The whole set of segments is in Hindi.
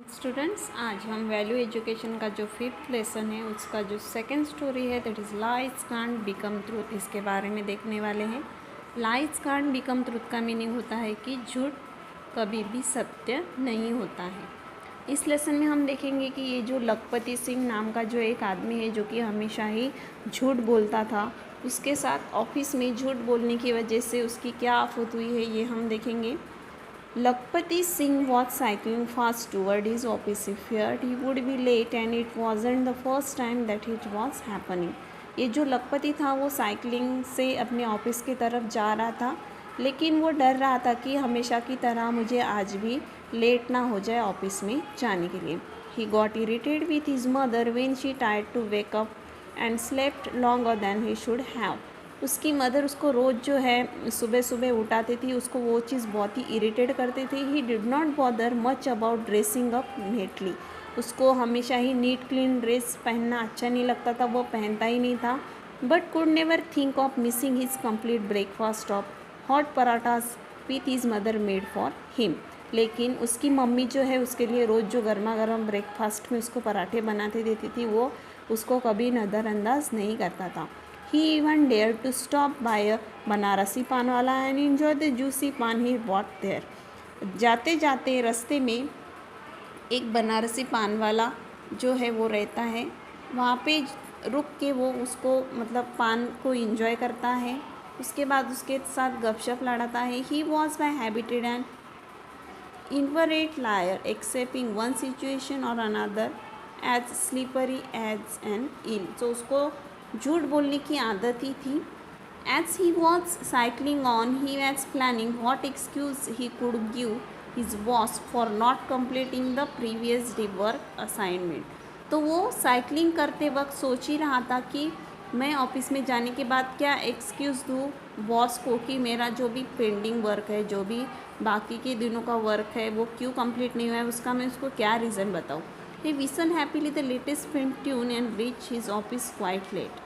स्टूडेंट्स, आज हम वैल्यू एजुकेशन का जो फिफ्थ लेसन है उसका जो सेकंड स्टोरी है that is lies can't become truth, इसके बारे में देखने वाले हैं। लाइज कांट बिकम ट्रूथ का मीनिंग होता है कि झूठ कभी भी सत्य नहीं होता है। इस लेसन में हम देखेंगे कि ये जो लखपति सिंह नाम का जो एक आदमी है जो कि हमेशा ही झूठ बोलता था, उसके साथ ऑफिस में झूठ बोलने की वजह से उसकी क्या आफत हुई है ये हम देखेंगे। Lakpati Singh was cycling fast toward his office. He feared he would be late and it wasn't the first time that it was happening. ये जो लखपति था वो साइकिलिंग से अपने ऑफिस की तरफ जा रहा था, लेकिन वो डर रहा था कि हमेशा की तरह मुझे आज भी लेट ना हो जाए ऑफिस में जाने के लिए। He got irritated with his mother when she tried to wake up and slept longer than he should have. उसकी मदर उसको रोज़ जो है सुबह सुबह उठाती थी, उसको वो चीज़ बहुत ही इरिटेट करती थी। He did not bother much about dressing up neatly, उसको हमेशा ही नीट क्लीन ड्रेस पहनना अच्छा नहीं लगता था, वो पहनता ही नहीं था। But could never think of missing his complete breakfast of hot parathas with his mother made for him. लेकिन उसकी मम्मी जो है उसके लिए रोज़ जो गर्मा गर्म ब्रेकफास्ट में उसको पराठे बनाते देती थी, वो उसको कभी नज़रअंदाज नहीं करता था। He even dared to stop by a Banarasi paan वाला and enjoy the juicy पान he bought there. जाते जाते रास्ते में एक बनारसी पान वाला जो है वो रहता है, वहाँ पे रुक के वो उसको मतलब पान को इंजॉय करता है, उसके बाद उसके साथ गपशप लड़ाता है। He was by habited an inveterate liar, accepting one situation or another as slippery as an eel. तो उसको झूठ बोलने की आदत ही थी। As he was cycling on, he was planning what excuse he could give his boss for not completing the previous day work assignment. तो वो साइकिलिंग करते वक्त सोच ही रहा था कि मैं ऑफिस में जाने के बाद क्या एक्सक्यूज़ दूँ बॉस को कि मेरा जो भी पेंडिंग वर्क है, जो भी बाकी के दिनों का वर्क है वो क्यों कंप्लीट नहीं हुआ है, उसका मैं उसको क्या रीज़न बताऊँ। He whistled happily the latest film tune and reached his office quite late.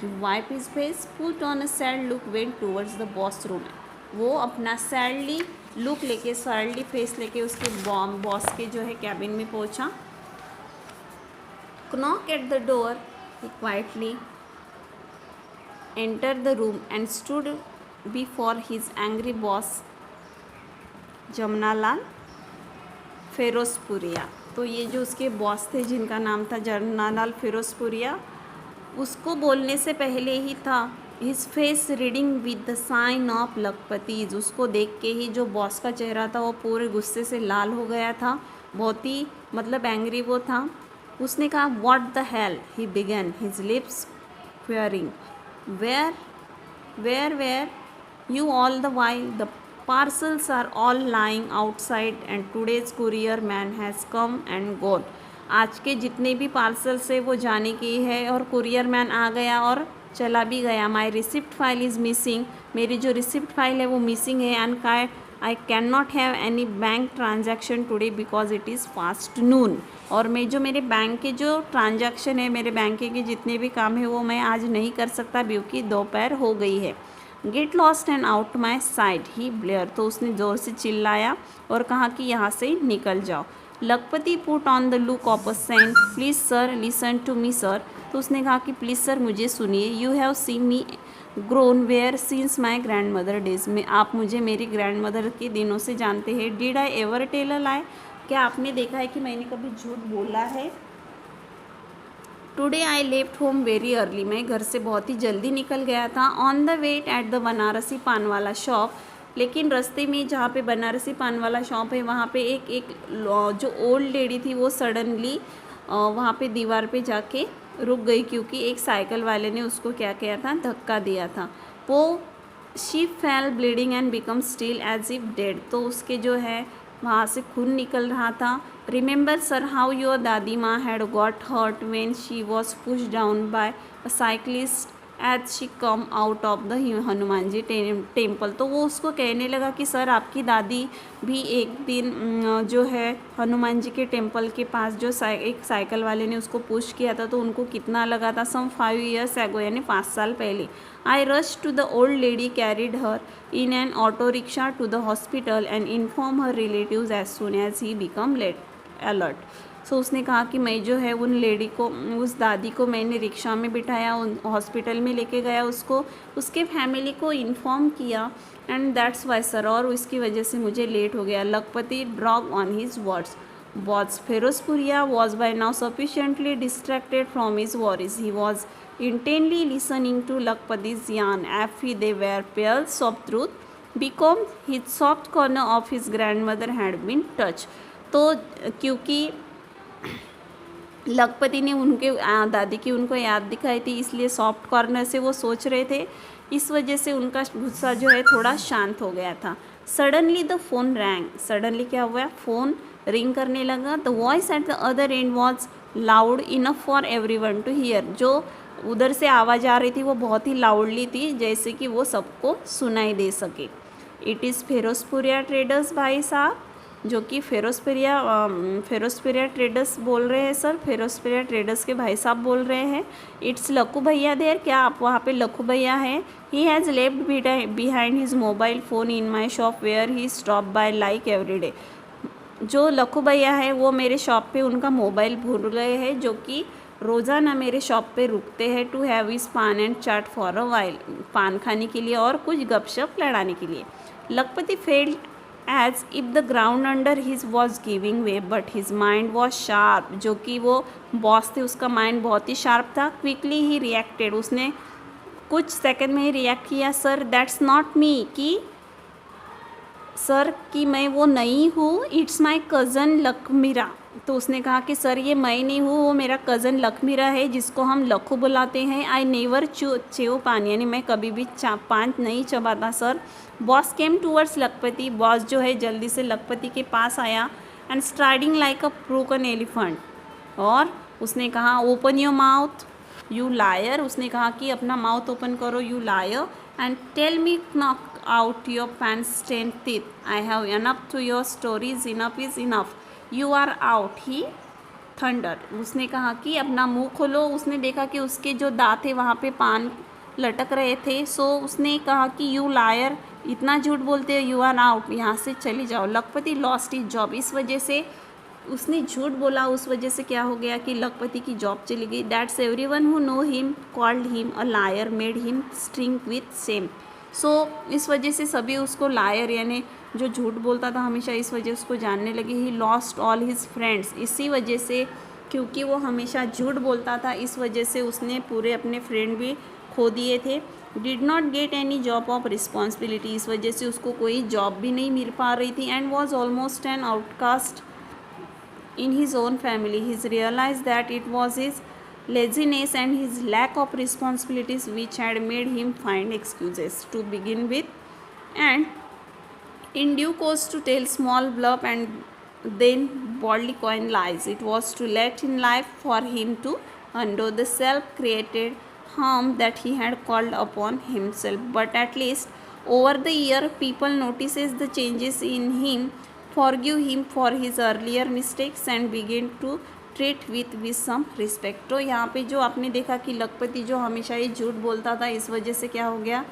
He wiped his face, put on a sad look, went towards the boss room. वो अपना सैडली लुक लेके, सैडली फेस लेके उसके बॉस के जो है कैबिन में पहुंचा। Knock at the door. He quietly entered the room and stood before his angry boss, Jamnalal फिरोजपुरिया। तो ये जो उसके बॉस थे जिनका नाम था जमनालाल फिरोजपुरिया, उसको बोलने से पहले ही था his face reading with the sign of लखपतिज। उसको देख के ही जो बॉस का चेहरा था वो पूरे गुस्से से लाल हो गया था, बहुत ही मतलब एंग्री वो था। उसने कहा what the hell, he began, his lips quivering, where where where you all the while, the parcels are all lying outside and today's courier man has come and gone. आज के जितने भी पार्सल्स है वो जाने की है और कुरियर मैन आ गया और चला भी गया। My receipt file is missing, मेरी जो रिसिप्ट फाइल है वो मिसिंग है। And I can not have any bank transaction today because it is fast noon. और मैं जो मेरे बैंक के जो ट्रांजैक्शन है, मेरे बैंक के जितने भी काम है वो मैं आज नहीं कर सकता क्योंकि दोपहर हो गई है। Get lost and out my side, he Blair. तो उसने ज़ोर से चिल्लाया और कहा कि यहाँ से निकल जाओ। Lakhpati put on the look of a saint, please sir listen to me sir. तो उसने कहा कि प्लीज़ सर मुझे सुनिए। You have seen me grown where since my grandmother days में, आप मुझे मेरी ग्रैंड मदर के दिनों से जानते हैं। Did I ever tell a lie, क्या आपने देखा है कि मैंने कभी झूठ बोला है। Today I left home very early, मैं घर से बहुत ही जल्दी निकल गया था। On the wait at the Banarasi paan वाला शॉप, लेकिन रास्ते में जहाँ पे बनारसी पान वाला शॉप है वहाँ पे एक जो ओल्ड लेडी थी वो सडनली वहाँ पे दीवार पे जाके रुक गई क्योंकि एक साइकिल वाले ने उसको क्या किया था, धक्का दिया था। वो she fell bleeding and become still as if dead, तो उसके जो है वहाँ से खून निकल रहा था। Remember sir how your dadi maa had got hurt when she was push down by a cyclist as she come out of the Hanuman ji temple. तो वो उसको कहने लगा कि सर आपकी दादी भी एक दिन जो है हनुमान जी के टेम्पल के पास जो एक साइकिल वाले ने उसको पुश किया था तो उनको कितना लगा था, सम 5 years एगो, यानी 5 साल पहले। I rush to the old lady, carried her in an auto rickshaw to the hospital and inform her relatives as soon as he become let alert. So उसने कहा कि मैं जो है उन लेडी को, उस दादी को मैंने रिक्शा में बिठाया, उन हॉस्पिटल में लेके गया, उसको उसके फैमिली को इन्फॉर्म किया, एंड दैट्स वाई सर, और उसकी वजह से मुझे लेट हो गया। लखपति drop on his words. Boz Ferozpuria was by now sufficiently distracted from his worries. He was intently listening to Lakpati's yarn as if they were pearls of truth, because his soft corner of his grandmother had been touched. तो क्योंकि लखपति ने उनके दादी की उनको याद दिखाई थी, इसलिए सॉफ्ट कॉर्नर से वो सोच रहे थे, इस वजह से उनका गुस्सा जो है थोड़ा शांत हो गया था। Suddenly the phone rang. Suddenly क्या हुआ, फ़ोन रिंग करने लगा। The voice at the other end was loud enough for everyone to hear. जो उधर से आवाज़ आ रही थी वो बहुत ही लाउडली थी, जैसे कि वो सबको सुनाई दे सके। इट इज़ फेरोजपुरिया ट्रेडर्स भाई साहब, जो कि फेरोजपुरिया ट्रेडर्स बोल रहे हैं सर, फेरोजपुरिया ट्रेडर्स के भाई साहब बोल रहे हैं। इट्स लखू भैया देर, क्या आप वहाँ पे लखू भैया हैं? He has left behind his mobile phone in my shop where he stop by like every day. जो लखू भैया है वो मेरे शॉप पे उनका मोबाइल भूल गए हैं, जो कि रोज़ाना मेरे शॉप पे रुकते हैं टू हैव इस पान and chaat for a while, पान खाने के लिए और कुछ गपशप लड़ाने के लिए। Lakhpati felt as if the ground under his was giving way, but his mind was sharp. जो कि वो बॉस थे, उसका माइंड बहुत ही शार्प था। क्विकली ही रिएक्टेड, उसने कुछ सेकंड में ही रिएक्ट किया। सर दैट्स नॉट मी, कि सर कि मैं वो नहीं हूँ, इट्स माई कज़न लखमीरा। तो उसने कहा कि सर ये मैं नहीं हूँ, वो मेरा कज़न लखमीरा है, जिसको हम लखू बुलाते हैं। आई नेवर च्यू पान, यानी मैं कभी भी पान नहीं चबाता sir. Boss came towards Lakhpati. Boss जो है जल्दी से लखपति के पास आया, and striding like a broken elephant. और उसने कहा open your mouth you liar. उसने कहा कि अपना माउथ ओपन करो you liar, and tell me knock out your pants stained teeth. I have enough to your stories. Enough is enough. You are out. He thundered. उसने कहा कि अपना मुंह खोलो। उसने देखा कि उसके जो दांत थे वहाँ पे पान लटक रहे थे। सो उसने कहा कि यू लायर, इतना झूठ बोलते हो, यू आर आउट, यहाँ से चली जाओ। लखपति लॉस्ट हिज जॉब। इस वजह से उसने झूठ बोला, उस वजह से क्या हो गया कि लखपति की जॉब चली गई। That's everyone who know him called him a liar made him string with same. So इस वजह से सभी उसको लायर, यानी जो झूठ बोलता था हमेशा, इस वजह उसको जानने लगे। He lost all his friends. इसी वजह से, क्योंकि वो हमेशा झूठ बोलता था, इस वजह से उसने पूरे अपने फ्रेंड भी खो दिए थे। Did not get any job of responsibility. इस वजह से उसको कोई जॉब भी नहीं मिल पा रही थी। And was almost an outcast in his own family. He realized that it was his laziness and his lack of responsibilities which had made him find excuses to begin with, and in due course to tell small bluff and then boldly coin lies. It was too late in life for him to undo the self-created harm that he had called upon himself. But at least over the year people notices the changes in him, forgive him for his earlier mistakes and begin to treat with some respect. तो यहाँ पे जो आपने देखा कि लखपति जो हमेशा ही झूठ बोलता था, इस वजह से क्या हो गया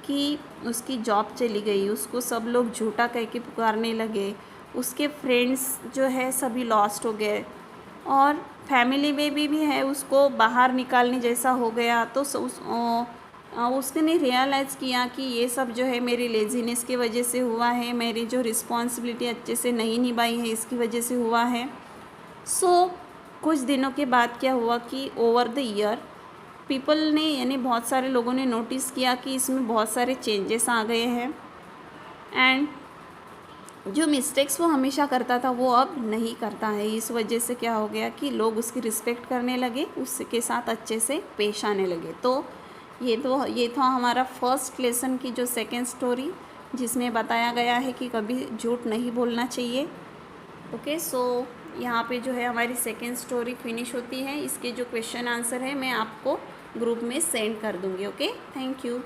कि उसकी जॉब चली गई, उसको सब लोग झूठा कह के पुकारने लगे, उसके फ्रेंड्स जो है सभी लॉस्ट हो गए, और फैमिली में भी है उसको बाहर निकालने जैसा हो गया। तो उसने रियलाइज़ किया कि ये सब जो है मेरी लेज़ीनेस की वजह से हुआ है, मेरी जो रिस्पॉन्सिबिलिटी अच्छे से नहीं निभाई है इसकी वजह से हुआ है। सो कुछ दिनों के बाद क्या हुआ कि ओवर द ईयर पीपल ने, यानी बहुत सारे लोगों ने नोटिस किया कि इसमें बहुत सारे चेंजेस आ गए हैं, एंड जो मिस्टेक्स वो हमेशा करता था वो अब नहीं करता है। इस वजह से क्या हो गया कि लोग उसकी रिस्पेक्ट करने लगे, उसके साथ अच्छे से पेश आने लगे। तो ये था हमारा फर्स्ट लेसन की जो सेकेंड स्टोरी, जिसमें बताया गया है कि कभी झूठ नहीं बोलना चाहिए। ओके, सो यहाँ पे जो है हमारी सेकेंड स्टोरी फिनिश होती है। इसके जो क्वेश्चन आंसर है मैं आपको ग्रुप में सेंड कर दूँगी। Okay, thank you.